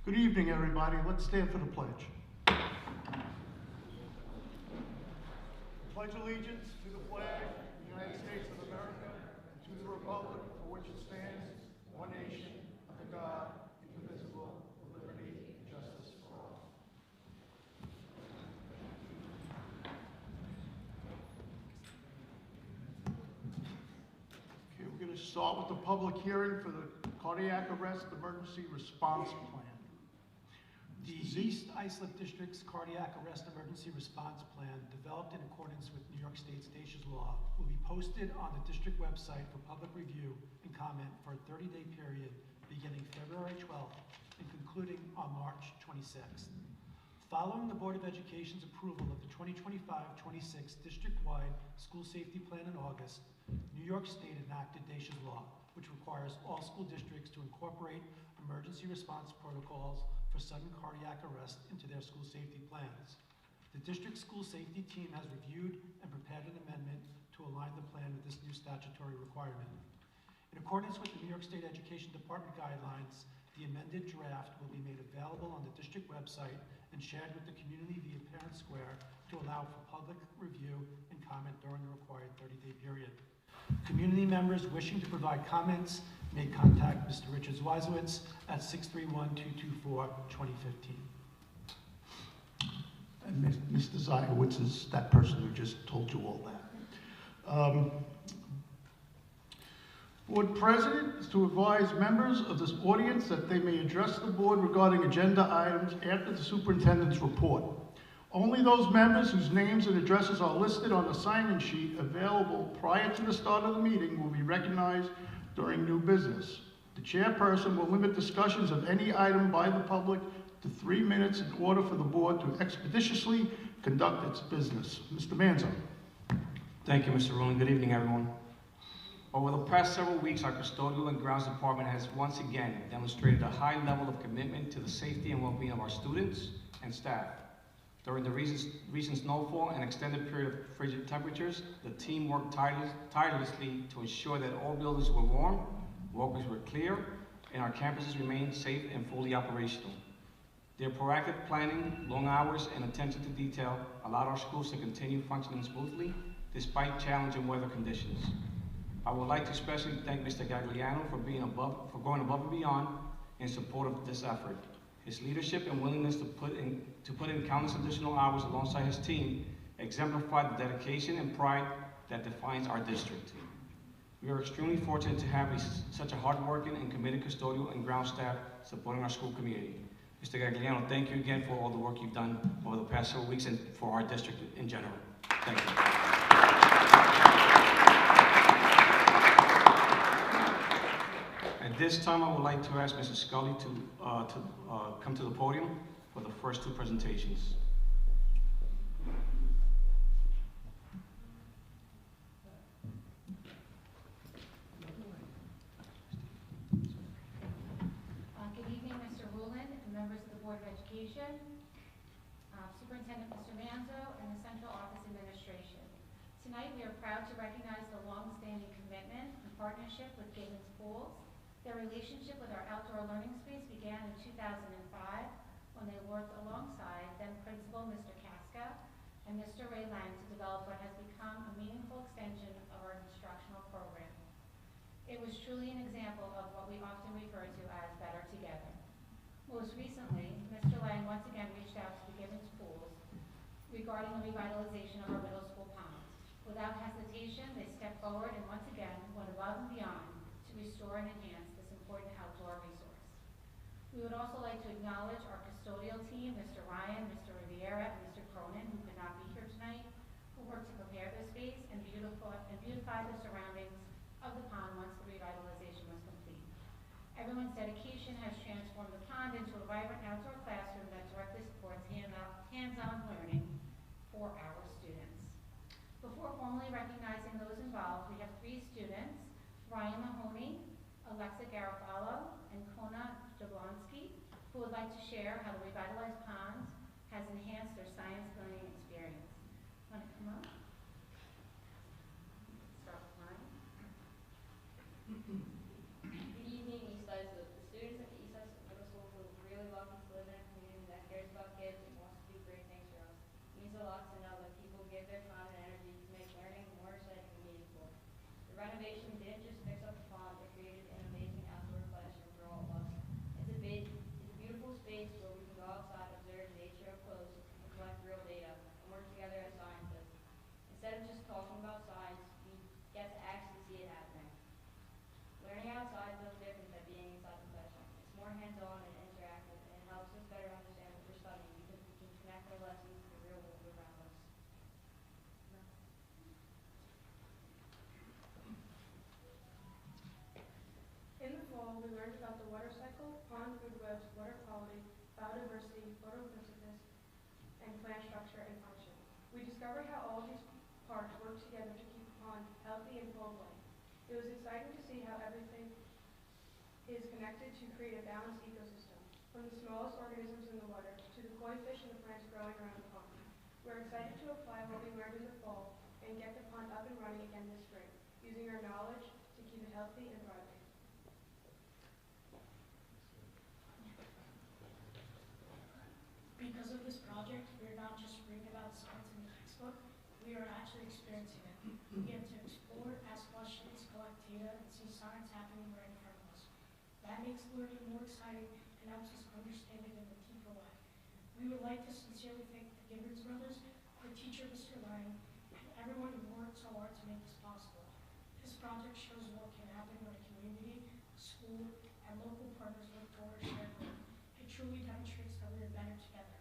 Good evening, everybody. Let's stand for the pledge. Pledge allegiance to the flag of the United States of America and to the republic for which it stands, one nation, under God, indivisible, with liberty and justice for all. Okay, we're going to start with the public hearing for the cardiac arrest emergency response plan. The East Islip District's Cardiac Arrest Emergency Response Plan, developed in accordance with New York State's Dacia's Law, will be posted on the district website for public review and comment for a 30-day period beginning February 12th and concluding on March 26th. Following the Board of Education's approval of the 2025-26 district-wide school safety plan in August, New York State enacted Dacia's Law, which requires all school districts to incorporate emergency response protocols for sudden cardiac arrest into their school safety plans. The district school safety team has reviewed and prepared an amendment to align the plan with this new statutory requirement. In accordance with the New York State Education Department guidelines, the amended draft will be made available on the district website and shared with the community via Parent Square to allow for public review and comment during the required 30-day period. Community members wishing to provide comments may contact Mr. Richard Zwazowitz at 631-224-2015. And Mr. Zajewicz is that person who just told you all that. Board President is to advise members of this audience that they may address the board regarding agenda items after the superintendent's report. Only those members whose names and addresses are listed on the sign-in sheet available prior to the start of the meeting will be recognized during new business. The chairperson will limit discussions of any item by the public to 3 minutes in order for the board to expeditiously conduct its business. Mr. Manzo. Thank you, Mr. Rowland. Good evening, everyone. Over the past several weeks, our custodial and grounds department has once again demonstrated a high level of commitment to the safety and well-being of our students and staff. During the recent snowfall and extended period of frigid temperatures, the team worked tirelessly to ensure that all buildings were warm, walkways were clear, and our campuses remained safe and fully operational. Their proactive planning, long hours, and attention to detail allowed our schools to continue functioning smoothly despite challenging weather conditions. I would like to especially thank Mr. Gagliano for going above and beyond in support of this effort. His leadership and willingness to put in countless additional hours alongside his team exemplify the dedication and pride that defines our district. We are extremely fortunate to have such a hardworking and committed custodial and ground staff supporting our school community. Mr. Gagliano, thank you again for all the work you've done over the past several weeks and for our district in general. Thank you. At this time, I would like to ask Mrs. Scully to come to the podium for the first two presentations. Good evening, Mr. Rowland and members of the Board of Education, Superintendent Mr. Manzo, and the Central Office Administration. Tonight, we are proud to recognize the long-standing commitment and partnership with Gibbons Pools. Their relationship with our outdoor learning space began in 2005 when they worked alongside then Principal Mr. Casca and Mr. Ray Lang to develop what has become a meaningful extension of our instructional program. It was truly an example of what we often refer to as better together. Most recently, Mr. Lang once again reached out to the Gibbons Pools regarding the revitalization of our middle school ponds. Without hesitation, they stepped forward and once again went above and beyond to restore and enhance this important outdoor resource. We would also like to acknowledge our custodial team, Mr. Ryan, Mr. Riviera, and Mr. Cronin, who could not be here tonight, who worked to prepare this space and beautify the surroundings of the pond once the revitalization was complete. Everyone's dedication has transformed the pond into a vibrant outdoor classroom that directly supports hands-on learning for our students. Before formally recognizing those involved, we have 3 students, Ryan Mahoney, Alexa Garofalo, and Kona Jablonski, who would like to share how the revitalized pond has enhanced their science learning experience. Want to come up? Start with Ryan. Good evening, East Islip. The students at the East Islip Middle School feel really lucky a lot to know that people give their time and energy to make learning more exciting and meaningful. The renovation didn't just fix up the pond, it created an amazing outdoor classroom for all of us. It's a beautiful space where we can go outside, observe nature up close, and collect real data, and work together as scientists. Instead of just talking about science, we get to actually see it happening. Learning outside feels different than being inside the classroom. It's more hands-on and interactive, and it helps us better understand what we're studying because we can connect our lessons to the real world around us. In the fall, we learned about the water cycle, pond food webs, water quality, biodiversity, photosynthesis, and plant structure and function. We discovered how all of these parts work together to keep the pond healthy and full of life. It was exciting to see how everything is connected to create a balanced ecosystem, from the smallest organisms in the water to the koi fish and the plants growing around the pond. We're excited to apply what we learned in the fall and get the pond up and running again this spring, using our knowledge to keep it healthy and thriving. Because of this project, we're not just reading about science in the textbook, we are actually experiencing it. We get to explore, ask questions, collect data, and see science happening right in front of us. That makes learning more exciting and helps us understand it in a deeper way. We would like to sincerely thank the Gibbons brothers, our teacher, Mr. Lang, and everyone who worked so hard to make this possible. This project shows what can happen when a community, a school, and local partners work towards shared goal. It truly demonstrates that we are better together.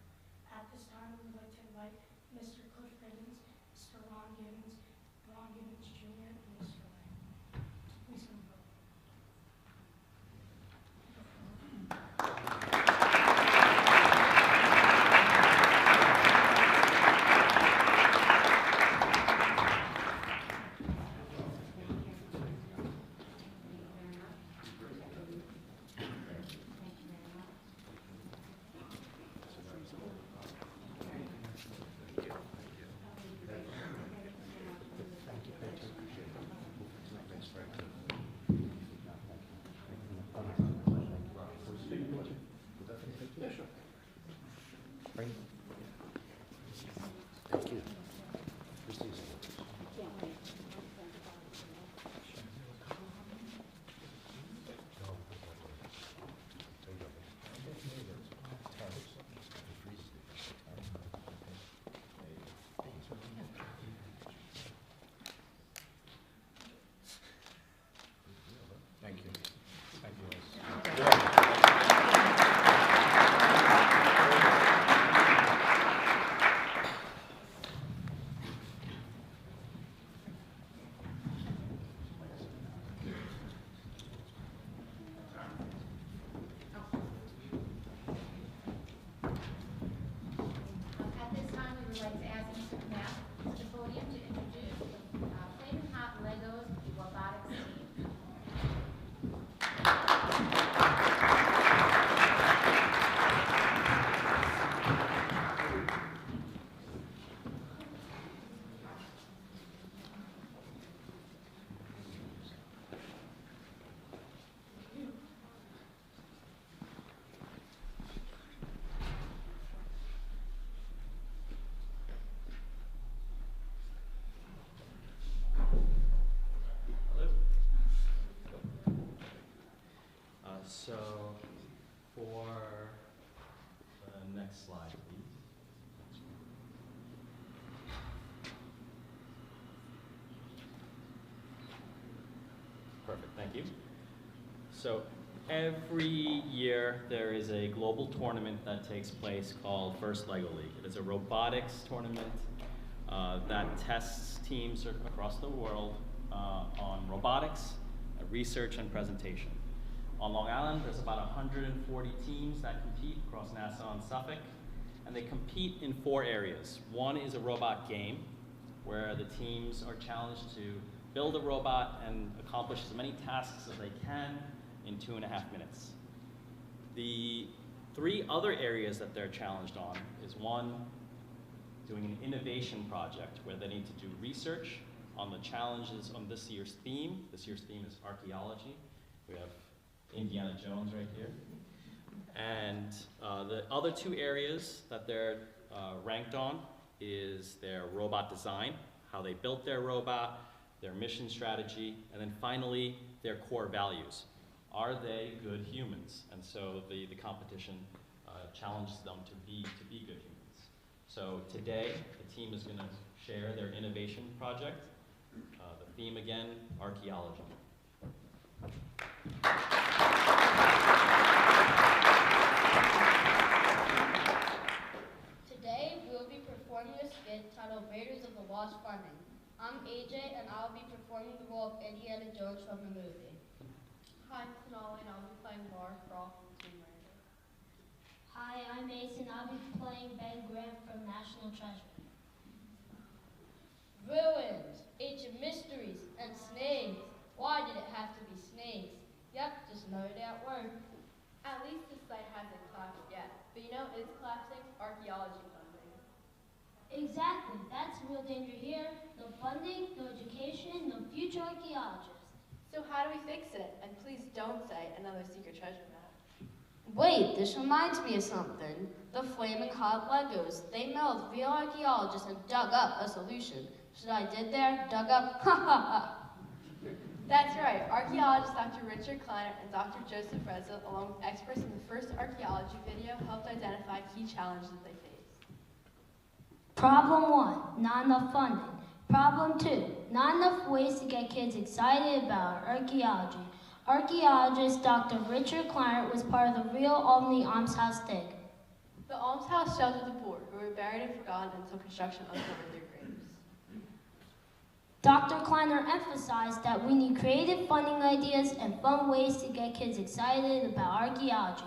At this time, we would like to invite Mr. Cliff Gibbons, Mr. Ron Gibbons Jr., and Mr. Lang. Please come forward. Thank you. Thank you. Thank you. At this time, we would like to ask Mr. Knapp to the podium to introduce the Flaming Hot Legos robotics team. So, for the next slide, please. Perfect, thank you. So, every year there is a global tournament that takes place called First Lego League. It is a robotics tournament that tests teams across the world on robotics, research, and presentation. On Long Island, there's about 140 teams that compete across Nassau and Suffolk, and they compete in 4 areas. One is a robot game, where the teams are challenged to build a robot and accomplish as many tasks as they can in 2.5 minutes. The 3 other areas that they're challenged on is one, doing an innovation project where they need to do research on the challenges on this year's theme. This year's theme is archaeology. We have Indiana Jones right here. And the other 2 areas that they're ranked on is their robot design, how they built their robot, their mission strategy, and then finally, their core values. Are they good humans? And so the competition challenges them to be good humans. So today, the team is going to share their innovation project. The theme again, archaeology. Today, we'll be performing a skit titled Raiders of the Lost Funding. I'm AJ, and I'll be performing the role of Indiana Jones from the movie. Hi, I'm Sonali, and I'll be playing Laura Croft from Tomb Raider. Hi, I'm Mason. I'll be playing Ben Graham from National Treasure. Ruins, ancient mysteries, and snakes. Why did it have to be snakes? Yep, just another day at work. At least this site hasn't collapsed yet, but you know it's collapsing? Archaeology funding. Exactly. That's the real danger here. No funding, no education, no future archaeologists. So how do we fix it? And please don't say another secret treasure map. Wait, this reminds me of something. The flaming hot Legos. They met with real archaeologists and dug up a solution. So I did there, dug up, ha ha ha. That's right. Archaeologists Dr. Richard Kleiner and Dr. Joseph Reza, along with experts in the first archaeology video, helped identify key challenges that they face. Problem 1, not enough funding. Problem 2, not enough ways to get kids excited about archaeology. Archaeologist Dr. Richard Kleiner was part of the real Albany Almshouse dig. The almshouse sheltered the poor, who were buried and forgotten until construction uncovered their graves. Dr. Kleiner emphasized that we need creative funding ideas and fun ways to get kids excited about archaeology.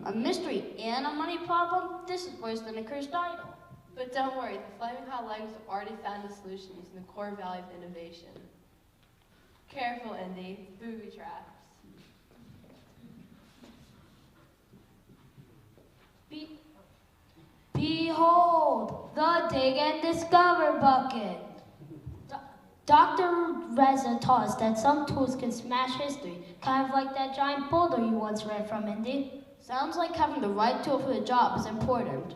A mystery and a money problem? This is worse than a cursed idol. But don't worry, the Flaming Hot Legos have already found a solution using the core value of innovation. Careful, Indy, booby traps. Behold, the dig and discover bucket. Dr. Reza taught us that some tools can smash history, kind of like that giant boulder you once read from, Indy. Sounds like having the right tool for the job is important.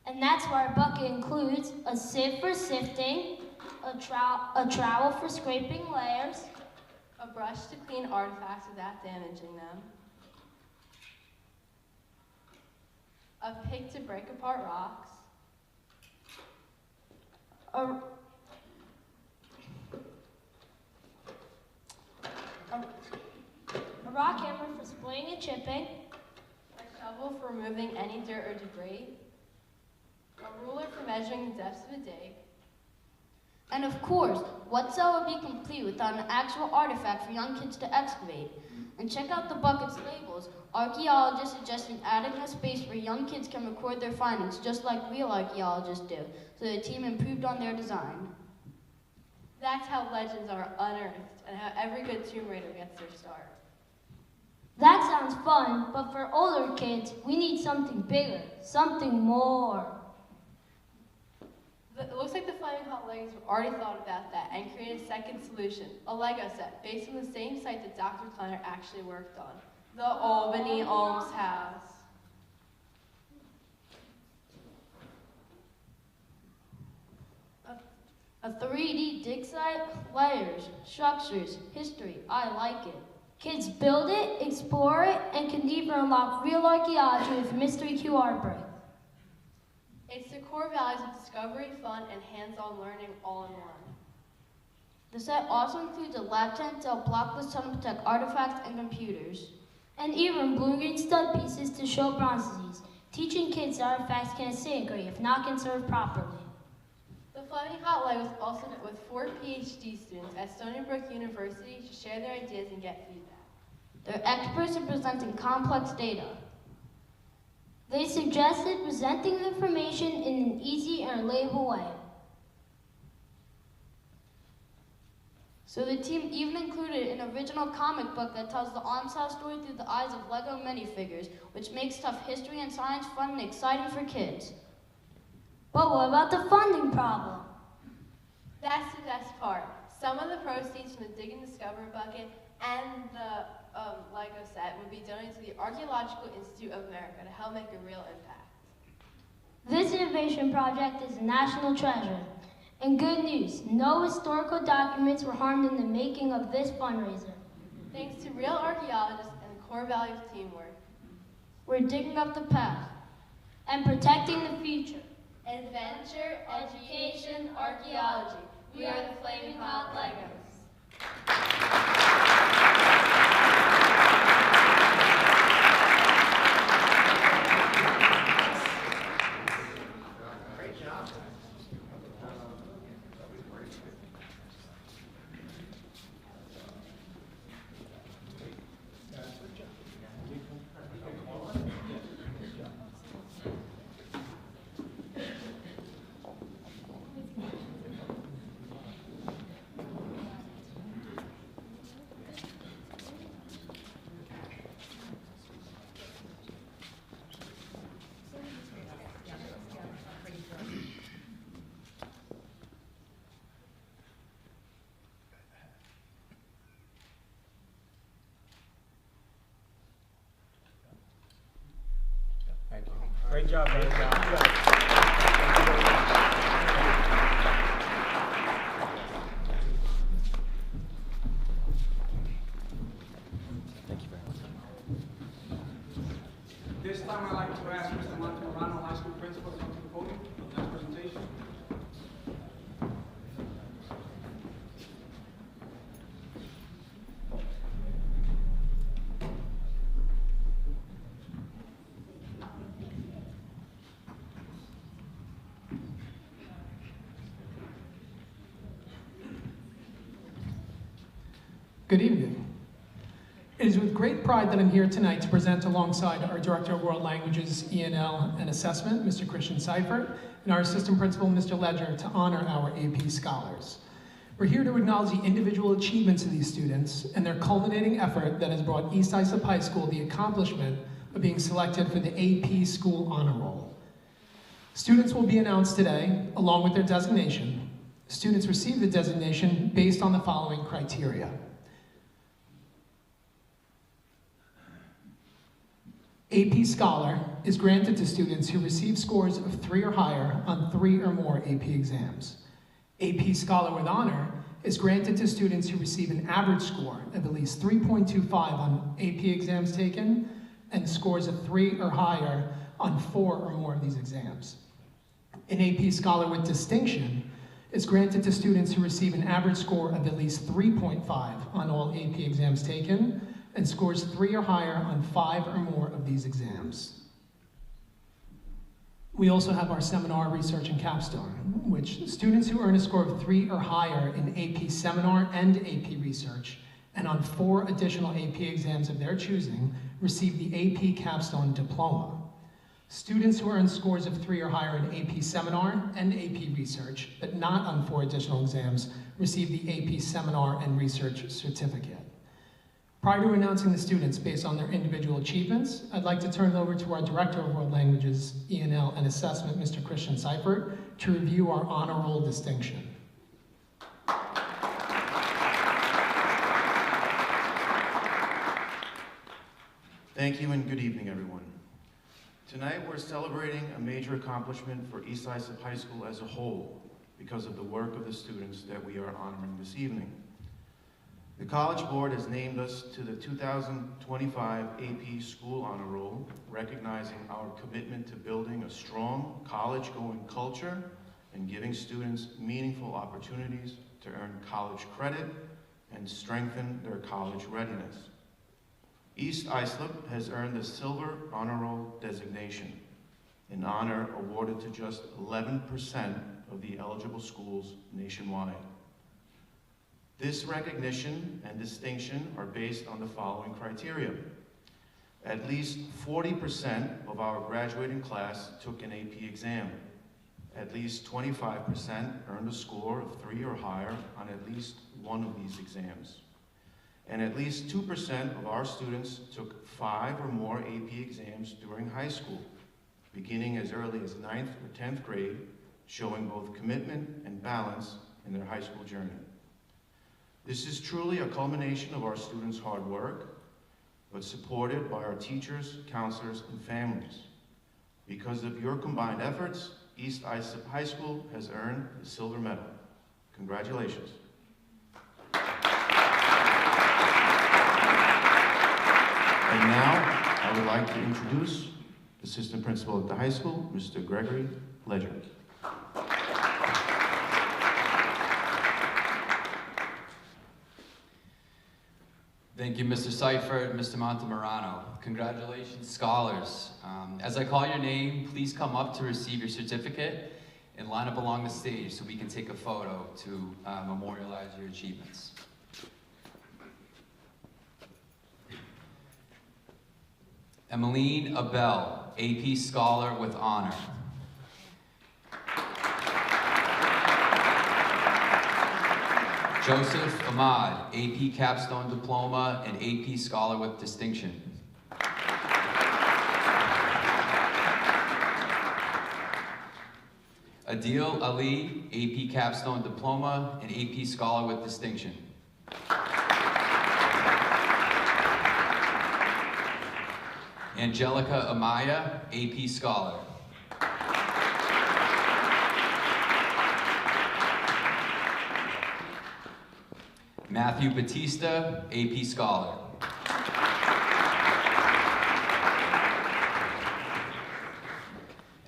And that's why our bucket includes a sieve for sifting, a trowel for scraping layers, A brush to clean artifacts without damaging them. A pick to break apart rocks. a rock hammer for splitting and chipping, A shovel for removing any dirt or debris. A ruler for measuring the depths of a dig. And of course, what cell would be complete without an actual artifact for young kids to excavate? And check out the bucket's labels. Archaeologists suggesting adding a space where young kids can record their findings, just like real archaeologists do, so the team improved on their design. That's how legends are unearthed and how every good Tomb Raider gets their start. That sounds fun, but for older kids, we need something bigger, something more. It looks like the Flaming Hot Legos have already thought about that and created a second solution, a Lego set based on the same site that Dr. Kleiner actually worked on, the Albany Almshouse. A 3D dig site, layers, structures, history. I like it. Kids build it, explore it, and can even unlock real archaeology with mystery QR brick. It's the core values of discovery, fun, and hands-on learning all in one. The set also includes a lab tent to help block the sun and protect artifacts and computers. And even blue-green stud pieces to show bronze disease, teaching kids that artifacts can disintegrate if not conserved properly. The Flaming Hot Legos also met with 4 PhD students at Stony Brook University to share their ideas and get feedback. They're experts in presenting complex data. They suggested presenting the information in an easy and relatable way. So the team even included an original comic book that tells the Almshouse story through the eyes of Lego minifigures, which makes tough history and science fun and exciting for kids. But what about the funding problem? That's the best part. Some of the proceeds from the Dig and Discover bucket and the Lego set would be donated to the Archaeological Institute of America to help make a real impact. This innovation project is a national treasure. And good news, no historical documents were harmed in the making of this fundraiser. Thanks to real archaeologists and the core value of teamwork. We're digging up the past and protecting the future. Adventure, education, archaeology. We are the Flaming Hot Legos. Thank you. Great job, man. Great job. Thank you very much. This time I'd like to ask Mr. Montemorano, High School Principal, to come to the podium for the next presentation. Good evening. It is with great pride that I'm here tonight to present alongside our Director of World Languages, ENL, and Assessment, Mr. Christian Seifert, and our Assistant Principal, Mr. Ledger, to honor our AP scholars. We're here to acknowledge the individual achievements of these students and their culminating effort that has brought East Islip High School the accomplishment of being selected for the AP School Honor Roll. Students will be announced today, along with their designation. Students receive the designation based on the following criteria. AP Scholar is granted to students who receive scores of 3 or higher on 3 or more AP exams. AP Scholar with Honor is granted to students who receive an average score of at least 3.25 on AP exams taken and scores of 3 or higher on 4 or more of these exams. An AP Scholar with Distinction is granted to students who receive an average score of at least 3.5 on all AP exams taken and scores 3 or higher on 5 or more of these exams. We also have our seminar, research, and capstone, which students who earn a score of 3 or higher in AP seminar and AP research, and on 4 additional AP exams of their choosing, receive the AP capstone diploma. Students who earn scores of 3 or higher in AP seminar and AP research, but not on 4 additional exams, receive the AP seminar and research certificate. Prior to announcing the students based on their individual achievements, I'd like to turn it over to our Director of World Languages, ENL, and Assessment, Mr. Christian Seifert, to review our honor roll distinction. Thank you and good evening, everyone. Tonight we're celebrating a major accomplishment for East Islip High School as a whole because of the work of the students that we are honoring this evening. The College Board has named us to the 2025 AP School Honor Roll, recognizing our commitment to building a strong college-going culture and giving students meaningful opportunities to earn college credit and strengthen their college readiness. East Islip has earned the Silver Honor Roll designation, an honor awarded to just 11% of the eligible schools nationwide. This recognition and distinction are based on the following criteria. At least 40% of our graduating class took an AP exam. At least 25% earned a score of 3 or higher on at least one of these exams. And at least 2% of our students took 5 or more AP exams during high school, beginning as early as 9th or 10th grade, showing both commitment and balance in their high school journey. This is truly a culmination of our students' hard work, but supported by our teachers, counselors, and families. Because of your combined efforts, East Islip High School has earned the silver medal. Congratulations. And now, I would like to introduce Assistant Principal at the high school, Mr. Gregory Ledger. Thank you, Mr. Seifert, Mr. Montemarano. Congratulations, scholars. As I call your name, please come up to receive your certificate and line up along the stage so we can take a photo to memorialize your achievements. Emmeline Abel, AP Scholar with Honor. Joseph Ahmad, AP Capstone Diploma and AP Scholar with Distinction. Adil Ali, AP Capstone Diploma and AP Scholar with Distinction. Angelica Amaya, AP Scholar. Matthew Batista, AP Scholar.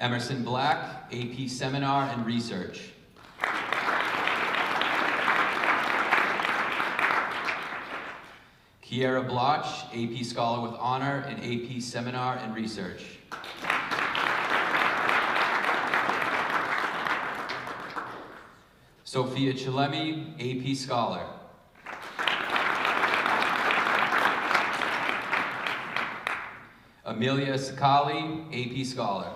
Emerson Black, AP Seminar and Research. Kiera Bloch, AP Scholar with Honor and AP Seminar and Research. Sophia Chilemi, AP Scholar. Amelia Sakali, AP Scholar.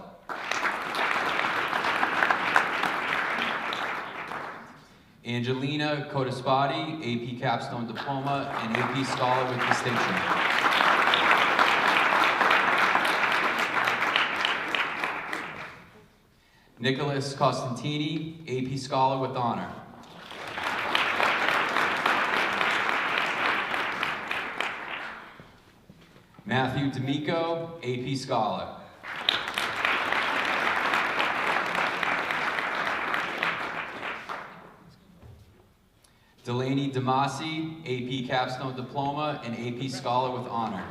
Angelina Codaspati, AP Capstone Diploma and AP Scholar with Distinction. Nicholas Costantini, AP Scholar with Honor. Matthew D'Amico, AP Scholar. Delaney Damasi, AP Capstone Diploma and AP Scholar with Honor.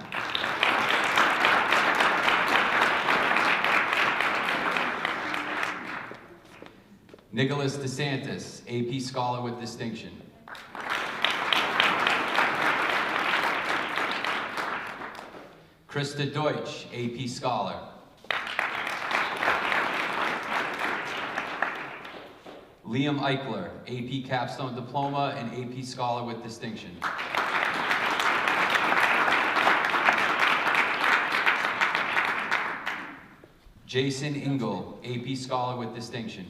Nicholas DeSantis, AP Scholar with Distinction. Krista Deutsch, AP Scholar. Liam Eichler, AP Capstone Diploma and AP Scholar with Distinction. Jason Engel, AP Scholar with Distinction.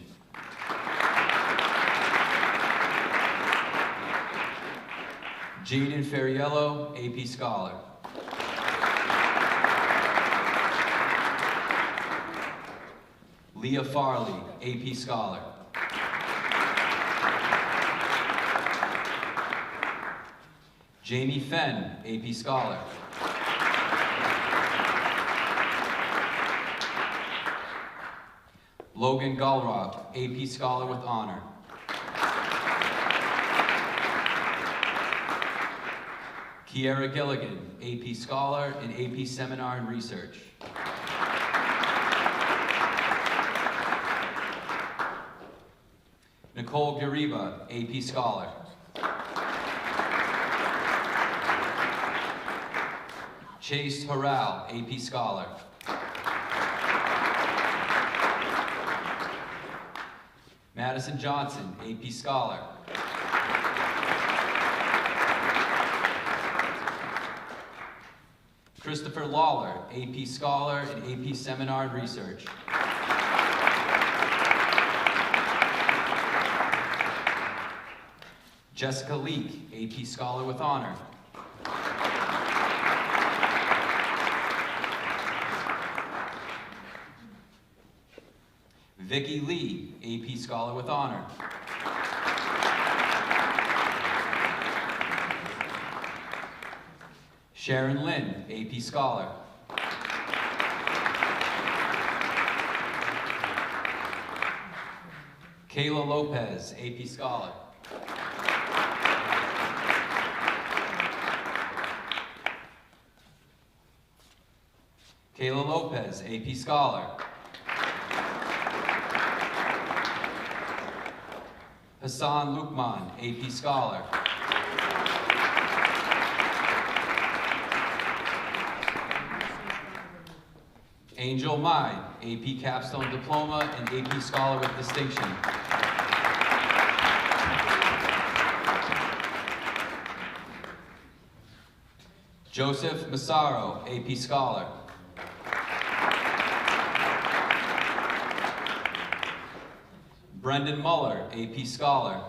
Jaden Ferriello, AP Scholar. Leah Farley, AP Scholar. Jamie Fenn, AP Scholar. Logan Galrock, AP Scholar with Honor. Kiera Gilligan, AP Scholar and AP Seminar and Research. Nicole Gariba, AP Scholar. Chase Harrell, AP Scholar. Madison Johnson, AP Scholar. Christopher Lawler, AP Scholar and AP Seminar and Research. Jessica Leake, AP Scholar with Honor. Vicki Lee, AP Scholar with Honor. Sharon Lynn, AP Scholar. Kayla Lopez, AP Scholar. Kayla Lopez, AP Scholar. Hassan Lukman, AP Scholar. Angel Mai, AP Capstone Diploma and AP Scholar with Distinction. Joseph Massaro, AP Scholar. Brendan Muller, AP Scholar.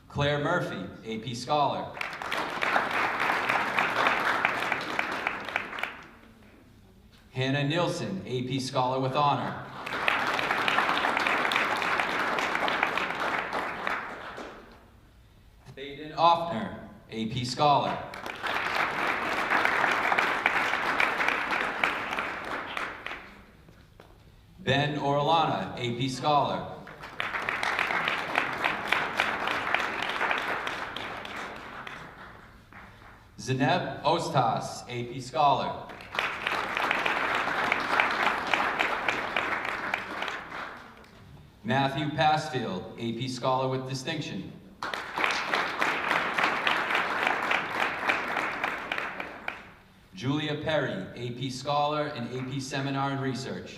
Claire Murphy, AP Scholar. Hannah Nielsen, AP Scholar with Honor. Thaden Offner, AP Scholar. Ben Orlana, AP Scholar. Zineb Ostas, AP Scholar. Matthew Passfield, AP Scholar with Distinction. Julia Perry, AP Scholar and AP Seminar and Research.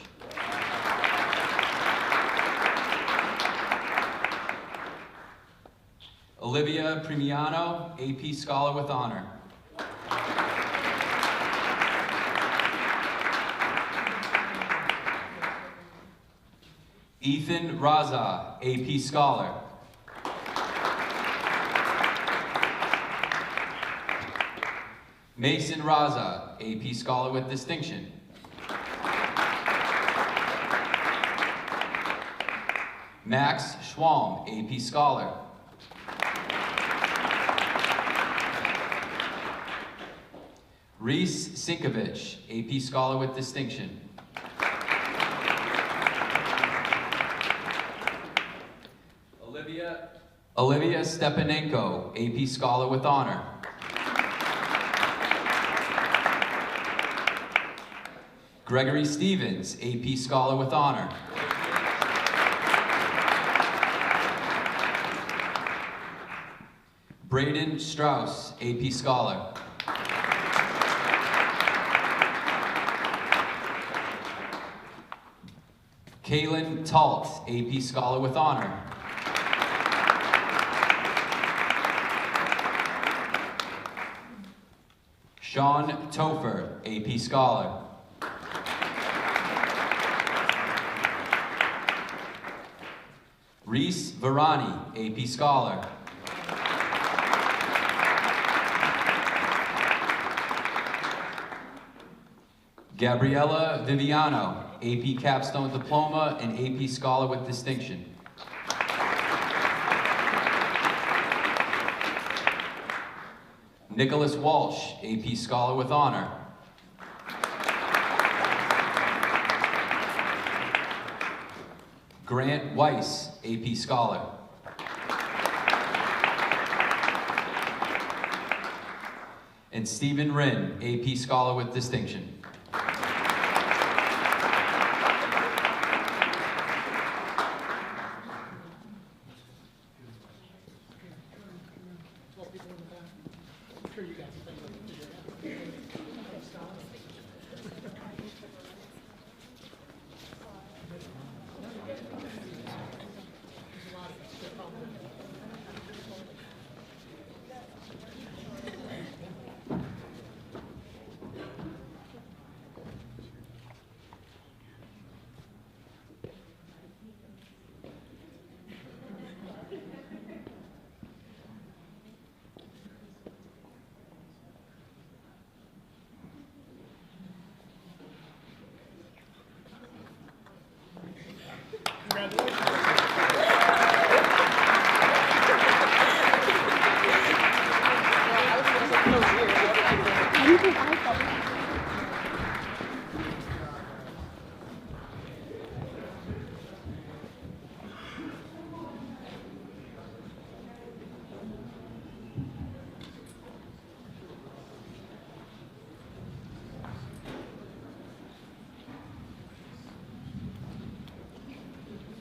Olivia Primiano, AP Scholar with Honor. Ethan Raza, AP Scholar. Mason Raza, AP Scholar with Distinction. Max Schwalm, AP Scholar. Reese Sinkovich, AP Scholar with Distinction. Olivia Stepanenko, AP Scholar with Honor. Gregory Stevens, AP Scholar with Honor. Braden Strauss, AP Scholar. Kaylin Talt, AP Scholar with Honor. Sean Topher, AP Scholar. Reese Varani, AP Scholar. Gabriella Viviano, AP Capstone Diploma and AP Scholar with Distinction. Nicholas Walsh, AP Scholar with Honor. Grant Weiss, AP Scholar. And Stephen Wren, AP Scholar with Distinction.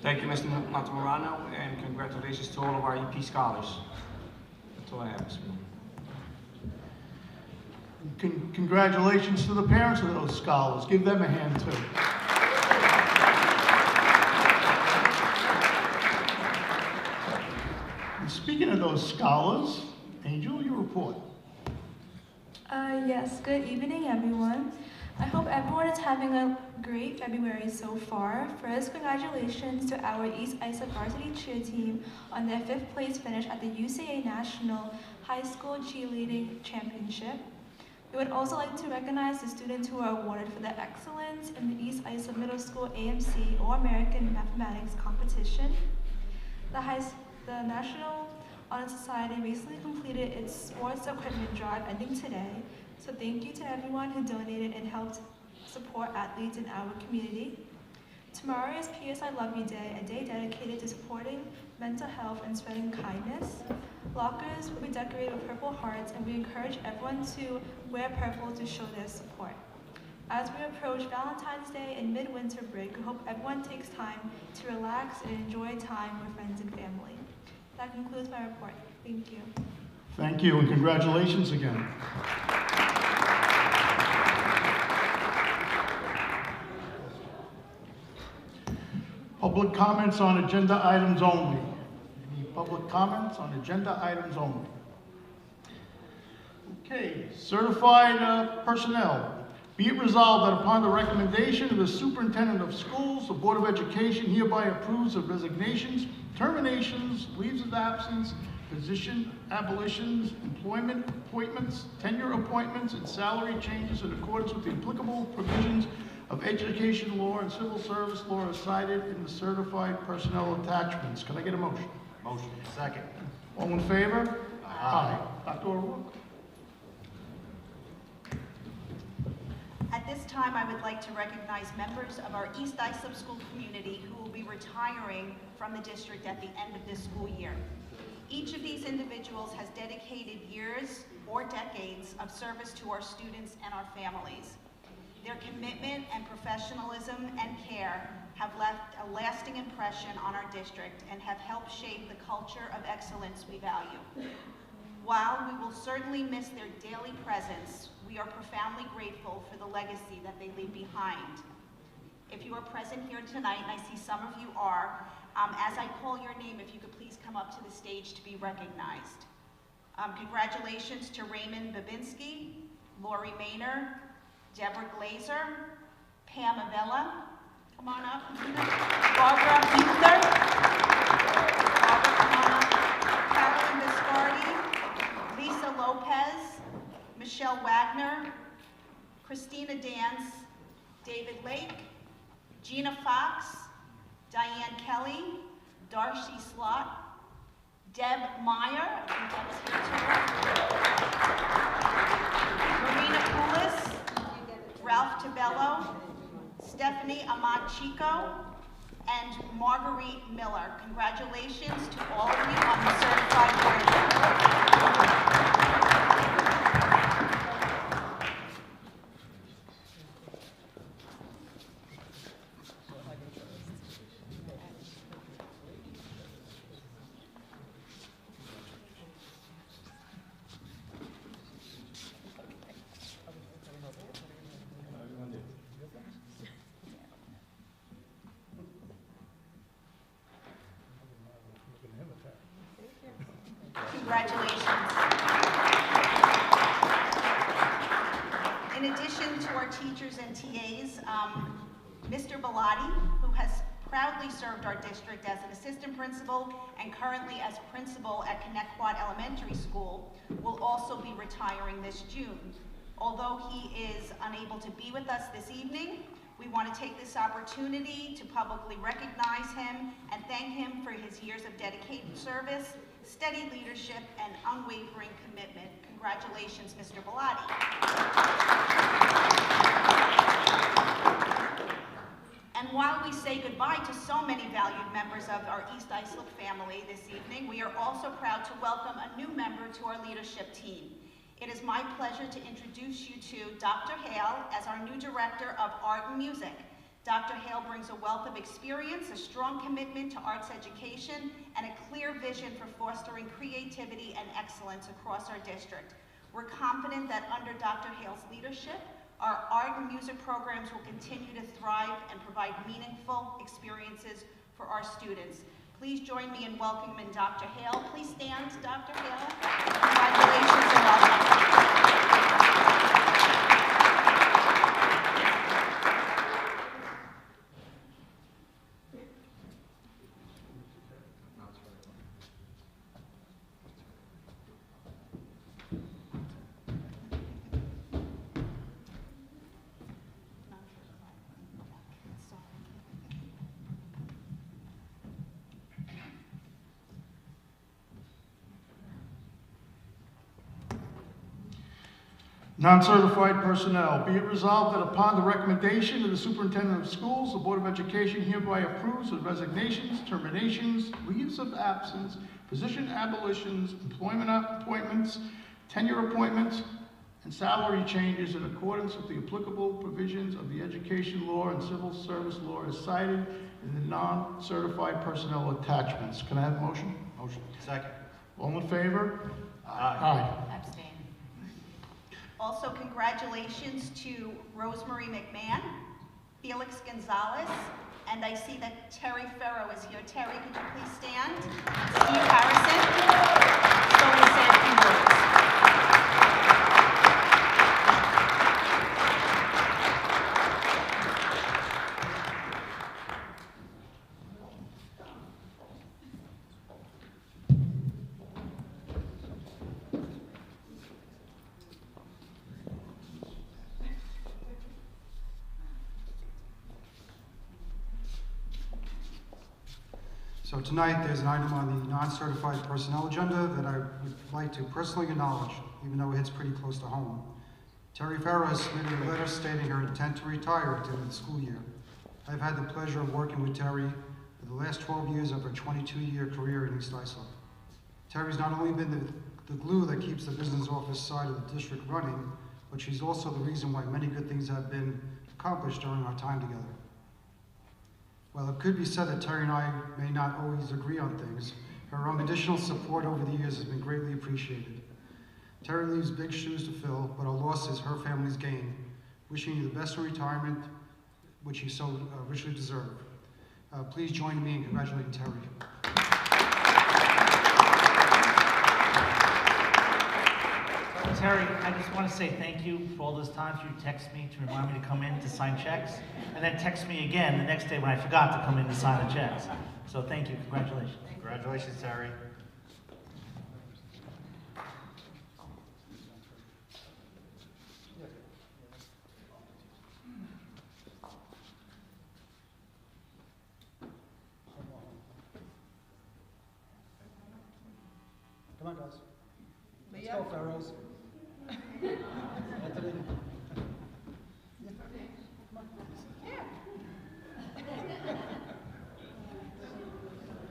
Thank you, Mr. Montemorano, and congratulations to all of our EP scholars. That's all I have, Mr. Mayor. Congratulations to the parents of those scholars. Give them a hand, too. And speaking of those scholars, Angel, your report. Yes, good evening, everyone. I hope everyone is having a great February so far. First, congratulations to our East Islip varsity cheer team on their 5th place finish at the UCA National High School Cheerleading Championship. We would also like to recognize the students who are awarded for their excellence in the East Islip Middle School AMC or American Mathematics competition. The National Honor Society recently completed its sports equipment drive ending today. So thank you to everyone who donated and helped support athletes in our community. Tomorrow is PS I Love You Day, a day dedicated to supporting mental health and spreading kindness. Lockers will be decorated with Purple Hearts, and we encourage everyone to wear purple to show their support. As we approach Valentine's Day and midwinter break, we hope everyone takes time to relax and enjoy time with friends and family. That concludes my report. Thank you. Thank you, and congratulations again. Public comments on agenda items only. Any public comments on agenda items only? Okay, certified personnel. Be it resolved that upon the recommendation of the superintendent of schools, the Board of Education hereby approves of resignations, terminations, leaves of absence, position abolitions, employment appointments, tenure appointments, and salary changes in accordance with the applicable provisions of education law and civil service law as cited in the certified personnel attachments. Can I get a motion? Motion. Second. All in favor? Aye. Dr. O'Rourke. At this time, I would like to recognize members of our East Islip School community who will be retiring from the district at the end of this school year. Each of these individuals has dedicated years or decades of service to our students and our families. Their commitment and professionalism and care have left a lasting impression on our district and have helped shape the culture of excellence we value. While we will certainly miss their daily presence, we are profoundly grateful for the legacy that they leave behind. If you are present here tonight, and I see some of you are, as I call your name, if you could please come up to the stage to be recognized. Congratulations to Raymond Babinski, Lori Maynard, Deborah Glazer, Pam Avella, come on up, Barbara Buechler, Barbara, come on up, Carolyn Biscardi, Lisa Lopez, Michelle Wagner, Christina Dance, David Lake, Gina Fox, Diane Kelly, Darcy Slott, Deb Meyer, I think that was here too, Marina Poulis, Ralph Tabello, Stephanie Ahmad Chico, and Marguerite Miller. Congratulations to all of you on the certified version. Congratulations. In addition to our teachers and TAs, Mr. Bellotti, who has proudly served our district as an assistant principal and currently as principal at Connecticut Elementary School, will also be retiring this June. Although he is unable to be with us this evening, we want to take this opportunity to publicly recognize him and thank him for his years of dedicated service, steady leadership, and unwavering commitment. Congratulations, Mr. Bellotti. And while we say goodbye to so many valued members of our East Islip family this evening, we are also proud to welcome a new member to our leadership team. It is my pleasure to introduce you to Dr. Hale as our new Director of Art and Music. Dr. Hale brings a wealth of experience, a strong commitment to arts education, and a clear vision for fostering creativity and excellence across our district. We're confident that under Dr. Hale's leadership, our art and music programs will continue to thrive and provide meaningful experiences for our students. Please join me in welcoming Dr. Hale. Please stand, Dr. Hale. Congratulations and welcome. Non-certified personnel. Be it resolved that upon the recommendation of the superintendent of schools, the Board of Education hereby approves of resignations, terminations, leaves of absence, position abolitions, employment appointments, tenure appointments, and salary changes in accordance with the applicable provisions of the education law and civil service law as cited in the non-certified personnel attachments. Can I have a motion? Motion. Second. All in favor? Aye. Abstain. Also, congratulations to Rosemary McMahon, Felix Gonzalez, and I see that Terry Farrow is here. Terry, could you please stand? Steve Harrison, so we'll say a few words. So tonight, there's an item on the non-certified personnel agenda that I would like to personally acknowledge, even though it hits pretty close to home. Terry Farrow has submitted a letter stating her intent to retire at the end of the school year. I've had the pleasure of working with Terry for the last 12 years of her 22-year career in East Islip. Terry's not only been the glue that keeps the business office side of the district running, but she's also the reason why many good things have been accomplished during our time together. While it could be said that Terry and I may not always agree on things, her unconditional support over the years has been greatly appreciated. Terry leaves big shoes to fill, but our loss is her family's gain. Wishing you the best in retirement, which you so richly deserve. Please join me in congratulating Terry. Terry, I just want to say thank you for all those times you text me to remind me to come in to sign checks, and then text me again the next day when I forgot to come in to sign the checks. So thank you, congratulations. Congratulations, Terry. Come on, guys. Let's go, Farrows. Anthony.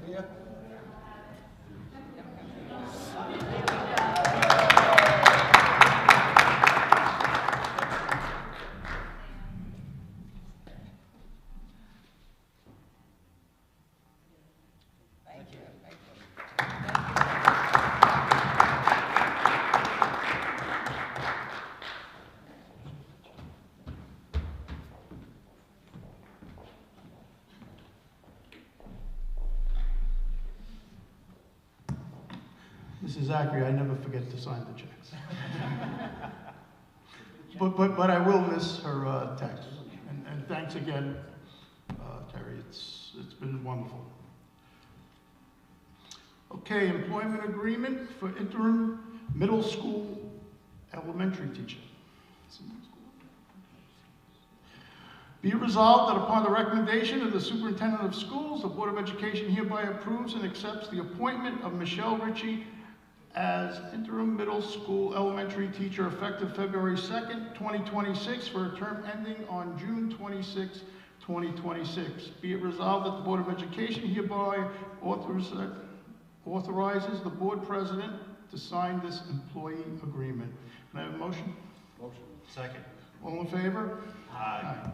Yeah. Thank you. Mrs. Zachary, I never forget to sign the checks. but I will miss her text. And thanks again, Terry. It's been wonderful. Okay, employment agreement for interim middle school elementary teacher. Be it resolved that upon the recommendation of the superintendent of schools, the Board of Education hereby approves and accepts the appointment of Michelle Ritchie as interim middle school elementary teacher effective February 2nd, 2026 for a term ending on June 26, 2026. Be it resolved that the Board of Education hereby authorizes the board president to sign this employee agreement. Can I have a motion? Motion. Second. All in favor? Aye.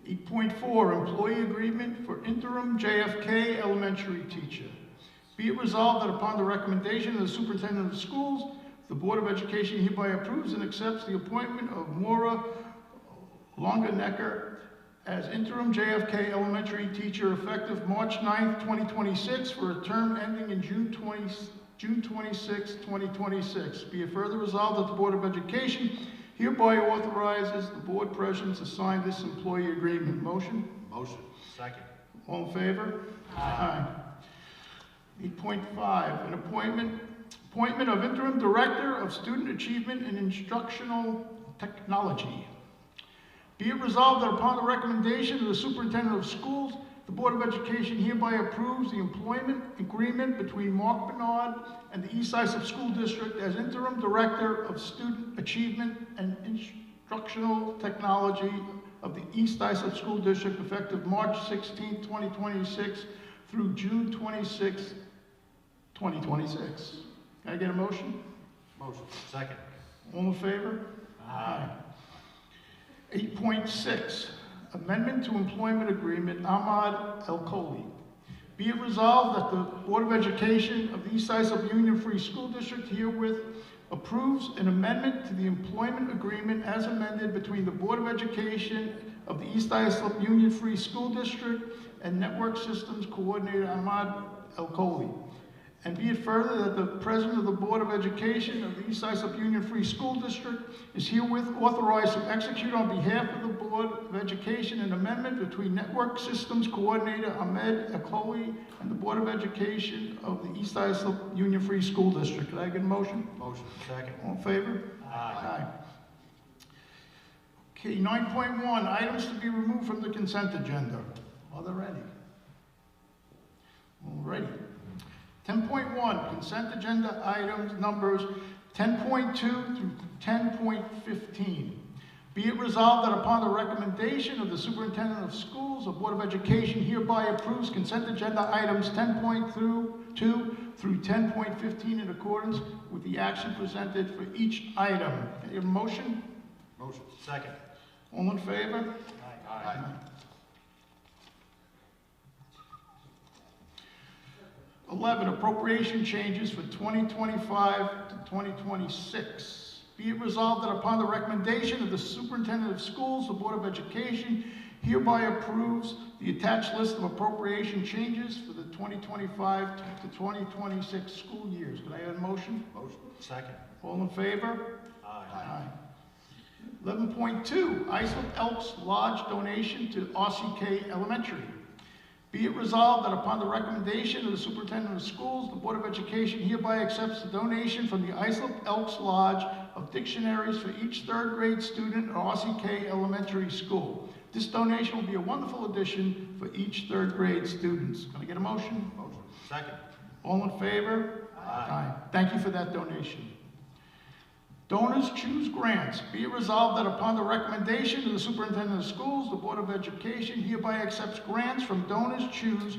8.4, employee agreement for interim JFK elementary teacher. Be it resolved that upon the recommendation of the superintendent of schools, the Board of Education hereby approves and accepts the appointment of Maura Longenecker as interim JFK elementary teacher effective March 9th, 2026 for a term ending in June 26, 2026. Be it further resolved that the Board of Education hereby authorizes the board president to sign this employee agreement. Motion? Motion. Second. All in favor? Aye. 8.5, an appointment of interim director of student achievement and instructional technology. Be it resolved that upon the recommendation of the superintendent of schools, the Board of Education hereby approves the employment agreement between Mark Bernard and the East Islip School District as interim director of student achievement and instructional technology of the East Islip School District effective March 16, 2026 through June 26, 2026. Can I get a motion? Motion. Second. All in favor? Aye. 8.6, amendment to employment agreement, Ahmad El-Kholi. Be it resolved that the Board of Education of the East Islip Union Free School District herewith approves an amendment to the employment agreement as amended between the Board of Education of the East Islip Union Free School District and Network Systems Coordinator Ahmad El-Kholi. And be it further that the President of the Board of Education of the East Islip Union Free School District is herewith authorized to execute on behalf of the Board of Education an amendment between Network Systems Coordinator Ahmed El-Kholi and the Board of Education of the East Islip Union Free School District. Could I get a motion? Motion. Second. All in favor? Aye. Okay, 9.1, items to be removed from the consent agenda. Are there any? All righty. 10.1, consent agenda items numbers 10.2 through 10.15. Be it resolved that upon the recommendation of the superintendent of schools, the Board of Education hereby approves consent agenda items 10.2 through 10.15 in accordance with the action presented for each item. Can I get a motion? Motion. Second. All in favor? Aye. 11, appropriation changes for 2025 to 2026. Be it resolved that upon the recommendation of the superintendent of schools, the Board of Education hereby approves the attached list of appropriation changes for the 2025 to 2026 school years. Could I have a motion? Motion. Second. All in favor? Aye. 11.2, Islip Elks Lodge donation to RCK Elementary. Be it resolved that upon the recommendation of the superintendent of schools, the Board of Education hereby accepts the donation from the Islip Elks Lodge of dictionaries for each third grade student at RCK Elementary School. This donation will be a wonderful addition for each third grade students. Can I get a motion? Motion. Second. All in favor? Aye. Thank you for that donation. Donors choose grants. Be it resolved that upon the recommendation of the superintendent of schools, the Board of Education hereby accepts grants from Donors Choose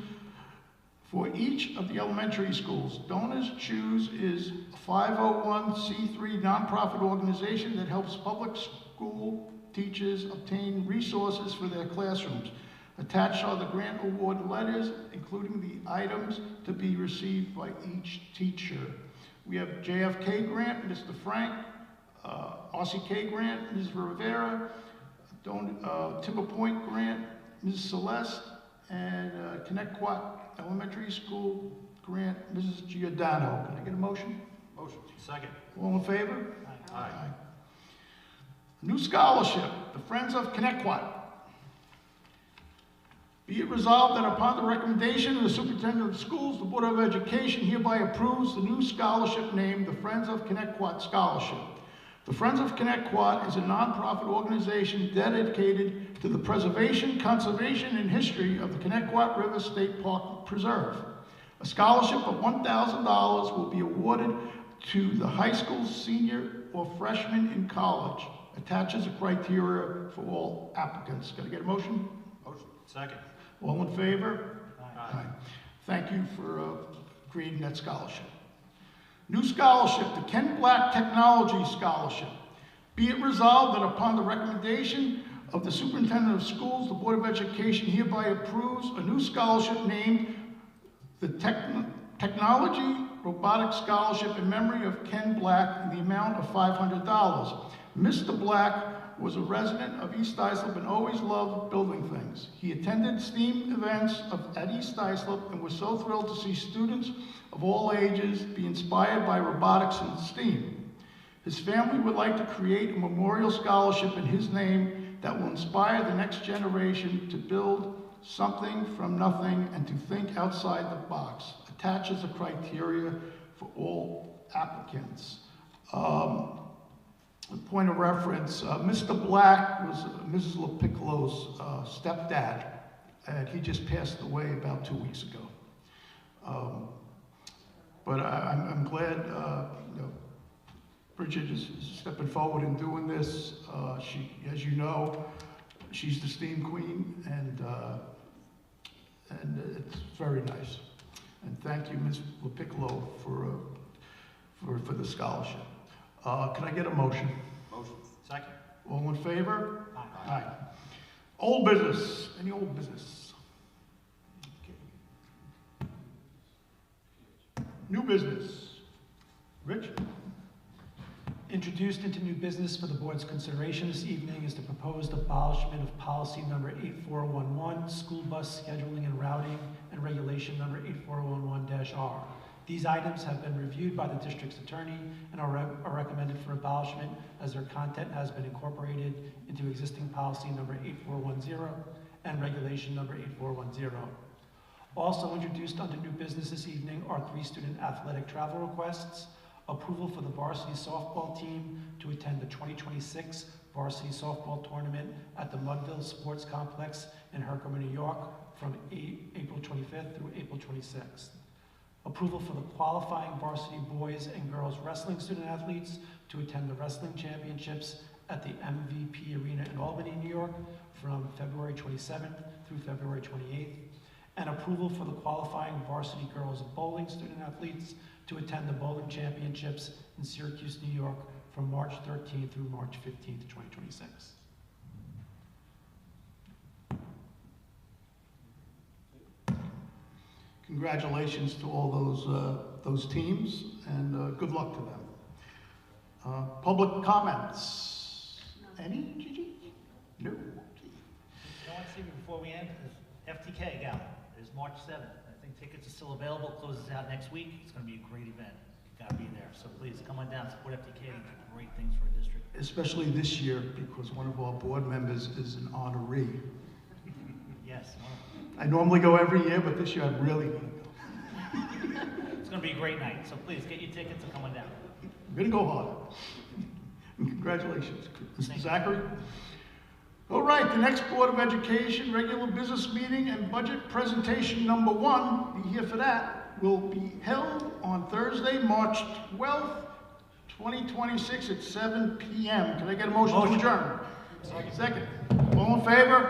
for each of the elementary schools. Donors Choose is a 501c3 nonprofit organization that helps public school teachers obtain resources for their classrooms. Attached are the grant award letters, including the items to be received by each teacher. We have JFK grant, Mr. Frank, RCK grant, Ms. Rivera, Timber Point grant, Ms. Celeste, and Connecticut Elementary School grant, Mrs. Giordano. Can I get a motion? Motion. Second. All in favor? Aye. New scholarship, the Friends of Connecticut. Be it resolved that upon the recommendation of the superintendent of schools, the Board of Education hereby approves the new scholarship named the Friends of Connecticut Scholarship. The Friends of Connecticut is a nonprofit organization dedicated to the preservation, conservation, and history of the Connecticut River State Park Preserve. A scholarship of $1,000 will be awarded to the high school senior or freshman in college. Attaches a criteria for all applicants. Can I get a motion? Motion. Second. All in favor? Aye. Thank you for creating that scholarship. New scholarship, the Ken Black Technology Scholarship. Be it resolved that upon the recommendation of the Superintendent of Schools, the Board of Education hereby approves a new scholarship named the Technology Robotics Scholarship in memory of Ken Black in the amount of $500. Mr. Black was a resident of East Islip and always loved building things. He attended STEAM events at East Islip and was so thrilled to see students of all ages be inspired by robotics and STEAM. His family would like to create a memorial scholarship in his name that will inspire the next generation to build something from nothing and to think outside the box. Attaches a criteria for all applicants. A point of reference, Mr. Black was Mrs. LaPiccolo's stepdad, and he just passed away about 2 weeks ago. But I'm glad Bridget is stepping forward and doing this. She, as you know, she's the STEAM queen, and it's very nice. And thank you, Ms. LaPiccolo, for the scholarship. Can I get a motion? Motion. Second. All in favor? Aye. Aye. Old business. Any old business? Okay. New business. Rich? Introduced into new business for the board's consideration this evening is the proposed abolishment of policy number 8411, school bus scheduling and routing, and regulation number 8411-R. These items have been reviewed by the district's attorney and are recommended for abolishment as their content has been incorporated into existing policy number 8410 and regulation number 8410. Also introduced under new business this evening are 3 student athletic travel requests: approval for the varsity softball team to attend the 2026 varsity softball tournament at the Mudville Sports Complex in Herkimer, New York from April 25th through April 26th. Approval for the qualifying varsity boys and girls wrestling student athletes to attend the wrestling championships at the MVP Arena in Albany, New York from February 27th through February 28th. And approval for the qualifying varsity girls bowling student athletes to attend the bowling championships in Syracuse, New York from March 13th through March 15th, 2026. Congratulations to all those teams, and good luck to them. Public comments. Any, Gigi? No. You know what, Stephen, before we end, FTK Gala is March 7th. I think tickets are still available, closes out next week. It's going to be a great event. You've got to be there. So please come on down, support FTK, and do great things for our district. Especially this year, because one of our board members is an honoree. Yes. I normally go every year, but this year I'm really going to go. It's going to be a great night. So please get your tickets and come on down. I'm going to go hard. And congratulations, Mr. Zachary. All right, the next Board of Education regular business meeting and budget presentation number 1, be here for that, will be held on Thursday, March 12th, 2026 at 7 p.m. Can I get a motion to adjourn? Second. All in favor?